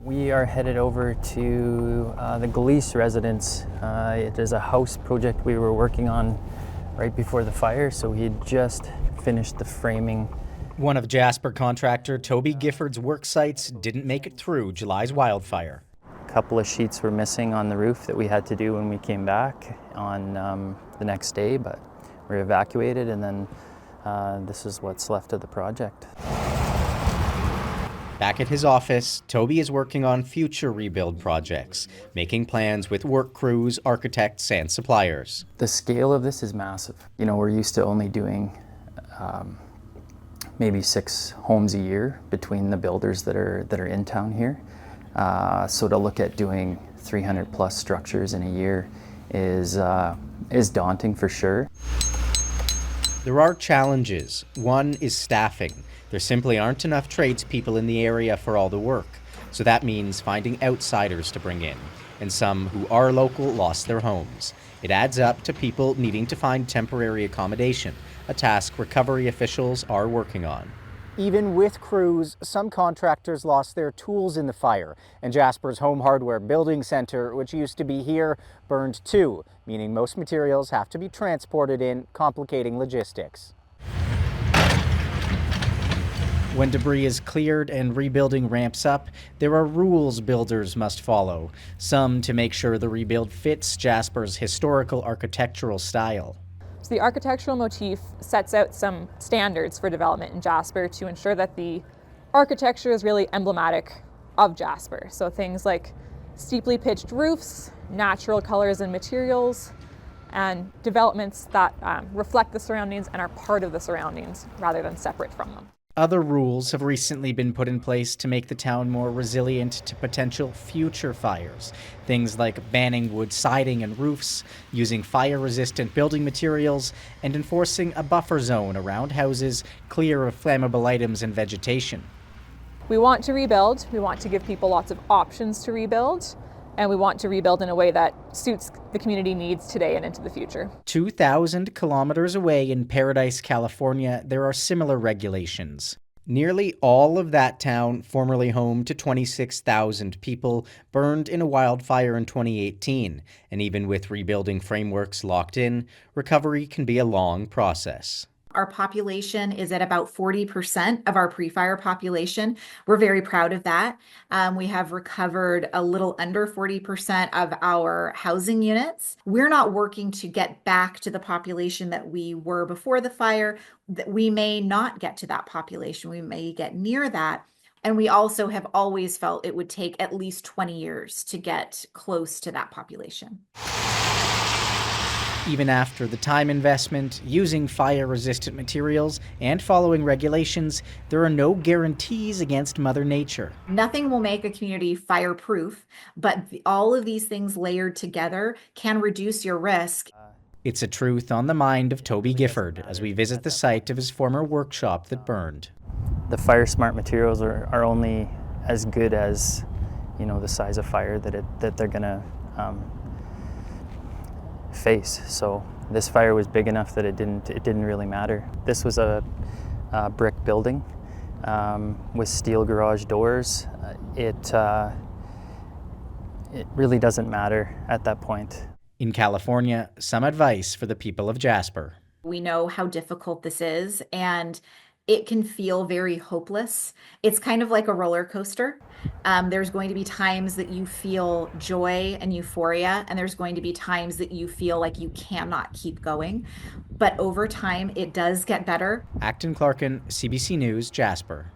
We are headed over to the Gleese residence. It is a house project we were working on right before the fire, so he had just finished the framing. One of Jasper contractor Toby Gifford's work sites didn't make it through July's wildfire. A couple of sheets were missing on the roof that we had to do when we came back on the next day, but we were evacuated, and then this is what's left of the project. Back at his office, Toby is working on future rebuild projects, making plans with work crews, architects, and suppliers. The scale of this is massive. You know, we're used to only doing maybe 6 homes a year between the builders that are in town here. So to look at doing 300 plus structures in a year is daunting for sure. There are challenges. One is staffing. There simply aren't enough tradespeople in the area for all the work, so that means finding outsiders to bring in, and some who are local lost their homes. It adds up to people needing to find temporary accommodation, a task recovery officials are working on. Even with crews, some contractors lost their tools in the fire, and Jasper's Home Hardware Building Center, which used to be here, burned too, meaning most materials have to be transported in, complicating logistics. When debris is cleared and rebuilding ramps up, there are rules builders must follow, some to make sure the rebuild fits Jasper's historical architectural style. So the architectural motif sets out some standards for development in Jasper to ensure that the architecture is really emblematic of Jasper. So things like steeply pitched roofs, natural colors and materials, and developments that reflect the surroundings and are part of the surroundings rather than separate from them. Other rules have recently been put in place to make the town more resilient to potential future fires. Things like banning wood siding and roofs, using fire-resistant building materials, and enforcing a buffer zone around houses clear of flammable items and vegetation. We want to rebuild. We want to give people lots of options to rebuild. And we want to rebuild in a way that suits the community needs today and into the future. 2,000 kilometers away in Paradise, California, there are similar regulations. Nearly all of that town, formerly home to 26,000 people, burned in a wildfire in 2018. And even with rebuilding frameworks locked in, recovery can be a long process. Our population is at about 40% of our pre-fire population. We're very proud of that. We have recovered a little under 40% of our housing units. We're not working to get back to the population that we were before the fire. We may not get to that population. We may get near that. And we also have always felt it would take at least 20 years to get close to that population. Even after the time investment, using fire-resistant materials, and following regulations, there are no guarantees against Mother Nature. Nothing will make a community fireproof, but all of these things layered together can reduce your risk. It's a truth on the mind of Toby Gifford as we visit the site of his former workshop that burned. The fire-smart materials are only as good as, you know, the size of fire that they're gonna face. So this fire was big enough that it didn't really matter. This was a brick building with steel garage doors. It really doesn't matter at that point. In California, some advice for the people of Jasper. We know how difficult this is, and it can feel very hopeless. It's kind of like a roller coaster. There's going to be times that you feel joy and euphoria, and there's going to be times that you feel like you cannot keep going. But over time, it does get better. Acton, Clarkin, CBC News, Jasper.